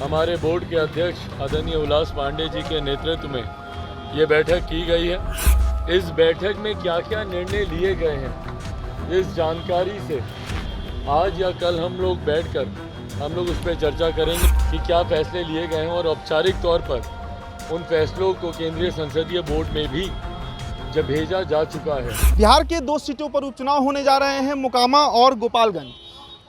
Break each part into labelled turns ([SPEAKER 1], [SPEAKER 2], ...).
[SPEAKER 1] हमारे बोर्ड के अध्यक्ष आदरणीय उल्लास पांडे जी के नेतृत्व में ये बैठक की गई है। इस बैठक में क्या क्या निर्णय लिए गए हैं, इस जानकारी से आज या कल हम लोग बैठकर हम लोग उस पर चर्चा करेंगे कि क्या फैसले लिए गए हैं और औपचारिक तौर पर उन फैसलों को केंद्रीय संसदीय बोर्ड में भी जब भेजा जा चुका है।
[SPEAKER 2] बिहार के 2 सीटों पर उपचुनाव होने जा रहे हैं, मोकामा और गोपालगंज।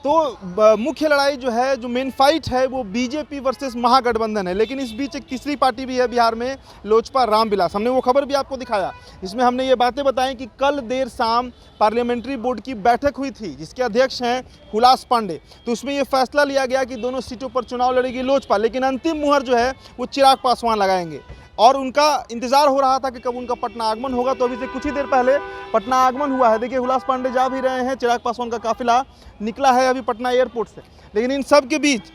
[SPEAKER 2] तो मुख्य लड़ाई जो है, जो मेन फाइट है, वो बीजेपी वर्सेस महागठबंधन है। लेकिन इस बीच एक तीसरी पार्टी भी है बिहार में, लोजपा रामविलास। हमने वो खबर भी आपको दिखाया, इसमें हमने ये बातें बताई कि कल देर शाम पार्लियामेंट्री बोर्ड की बैठक हुई थी, जिसके अध्यक्ष हैं उल्लास पांडे। तो उसमें ये फैसला लिया गया कि दोनों सीटों पर चुनाव लड़ेगी लोजपा, लेकिन अंतिम मुहर जो है वो चिराग पासवान लगाएंगे। और उनका इंतजार हो रहा था कि कब उनका पटना आगमन होगा। तो अभी से कुछ ही देर पहले पटना आगमन हुआ है। देखिए, उल्लास पांडे जा भी रहे हैं, चिराग पासवान का काफिला निकला है अभी पटना एयरपोर्ट से। लेकिन इन सब के बीच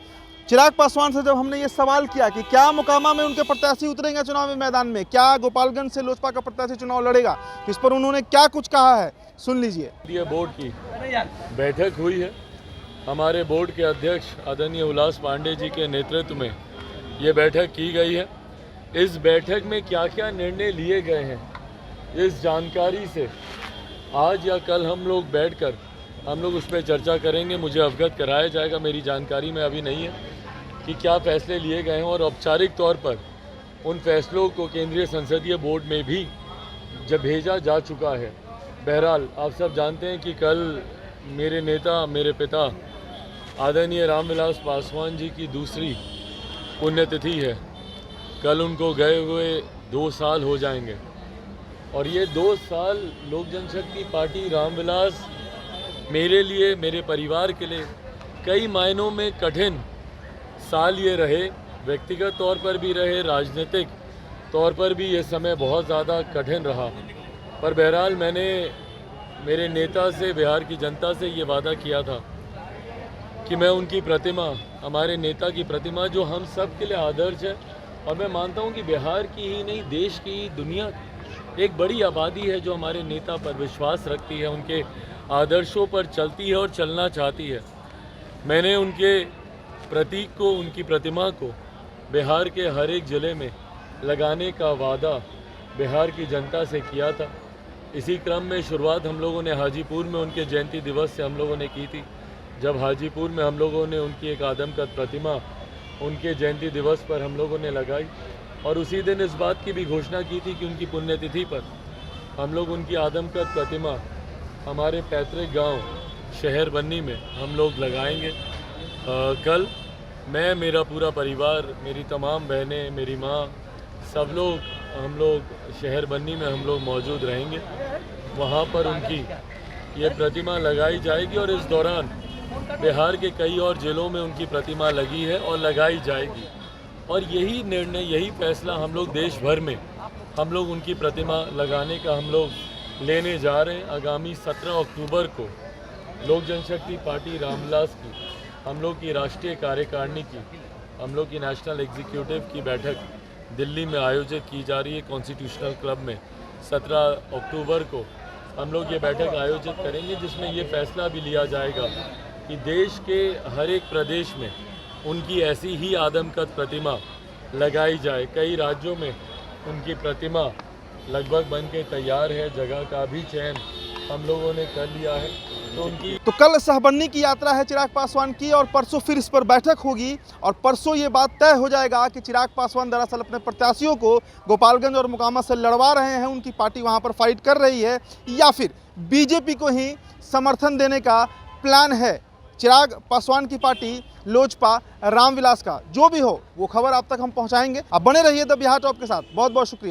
[SPEAKER 2] चिराग पासवान से जब हमने ये सवाल किया कि क्या मोकामा में उनके प्रत्याशी उतरेंगे चुनावी मैदान में, क्या गोपालगंज से लोजपा का प्रत्याशी चुनाव लड़ेगा, इस पर उन्होंने क्या कुछ कहा है, सुन लीजिए।
[SPEAKER 1] बोर्ड की बैठक हुई है। हमारे बोर्ड के अध्यक्ष आदरणीय उल्लास पांडे जी के नेतृत्व में ये बैठक की गई है। इस बैठक में क्या क्या निर्णय लिए गए हैं, इस जानकारी से आज या कल हम लोग बैठकर हम लोग उस पर चर्चा करेंगे। मुझे अवगत कराया जाएगा, मेरी जानकारी में अभी नहीं है कि क्या फैसले लिए गए हैं और औपचारिक तौर पर उन फैसलों को केंद्रीय संसदीय बोर्ड में भी जब भेजा जा चुका है। बहरहाल आप सब जानते हैं कि कल मेरे नेता, मेरे पिता आदरणीय रामविलास पासवान जी की दूसरी पुण्यतिथि है। कल उनको गए हुए 2 साल हो जाएंगे और ये 2 साल लोक जनशक्ति पार्टी रामविलास मेरे लिए, मेरे परिवार के लिए कई मायनों में कठिन साल ये रहे। व्यक्तिगत तौर पर भी रहे, राजनीतिक तौर पर भी ये समय बहुत ज़्यादा कठिन रहा। पर बहरहाल मैंने मेरे नेता से, बिहार की जनता से ये वादा किया था कि मैं उनकी प्रतिमा, हमारे नेता की प्रतिमा जो हम सब के लिए आदर्श है, और मैं मानता हूं कि बिहार की ही नहीं, देश की ही, दुनिया एक बड़ी आबादी है जो हमारे नेता पर विश्वास रखती है, उनके आदर्शों पर चलती है और चलना चाहती है। मैंने उनके प्रतीक को, उनकी प्रतिमा को बिहार के हर एक ज़िले में लगाने का वादा बिहार की जनता से किया था। इसी क्रम में शुरुआत हम लोगों ने हाजीपुर में उनके जयंती दिवस से हम लोगों ने की थी। जब हाजीपुर में हम लोगों ने उनकी एक आदमकद प्रतिमा उनके जयंती दिवस पर हम लोगों ने लगाई, और उसी दिन इस बात की भी घोषणा की थी कि उनकी पुण्यतिथि पर हम लोग उनकी आदमकद प्रतिमा हमारे पैतृक गांव शहर बन्नी में हम लोग लगाएंगे। कल मैं, मेरा पूरा परिवार, मेरी तमाम बहनें, मेरी माँ, सब लोग, हम लोग शहर बन्नी में हम लोग मौजूद रहेंगे। वहाँ पर उनकी ये प्रतिमा लगाई जाएगी और इस दौरान बिहार के कई और ज़िलों में उनकी प्रतिमा लगी है और लगाई जाएगी। और यही निर्णय, यही फैसला हम लोग देश भर में हम लोग उनकी प्रतिमा लगाने का हम लोग लेने जा रहे हैं। आगामी 17 अक्टूबर को लोक जनशक्ति पार्टी रामविलास की, हम लोग की राष्ट्रीय कार्यकारिणी की, हम लोग की नेशनल एग्जीक्यूटिव की बैठक दिल्ली में आयोजित की जा रही है कॉन्स्टिट्यूशनल क्लब में। 17 अक्टूबर को हम लोग ये बैठक आयोजित करेंगे, जिसमें ये फैसला भी लिया जाएगा कि देश के हर एक प्रदेश में उनकी ऐसी ही आदमकद प्रतिमा लगाई जाए। कई राज्यों में उनकी प्रतिमा लगभग बन के तैयार है, जगह का भी चयन हम लोगों ने कर लिया है। तो
[SPEAKER 2] कल सहबन्नी की यात्रा है चिराग पासवान की, और परसों फिर इस पर बैठक होगी। और परसों ये बात तय हो जाएगा कि चिराग पासवान दरअसल अपने प्रत्याशियों को गोपालगंज और मोकामा से लड़वा रहे हैं, उनकी पार्टी वहाँ पर फाइट कर रही है, या फिर बीजेपी को ही समर्थन देने का प्लान है चिराग पासवान की पार्टी लोजपा रामविलास का। जो भी हो वो खबर आप तक हम पहुंचाएंगे। अब बने रहिए द बिहार टॉप के साथ। बहुत बहुत शुक्रिया।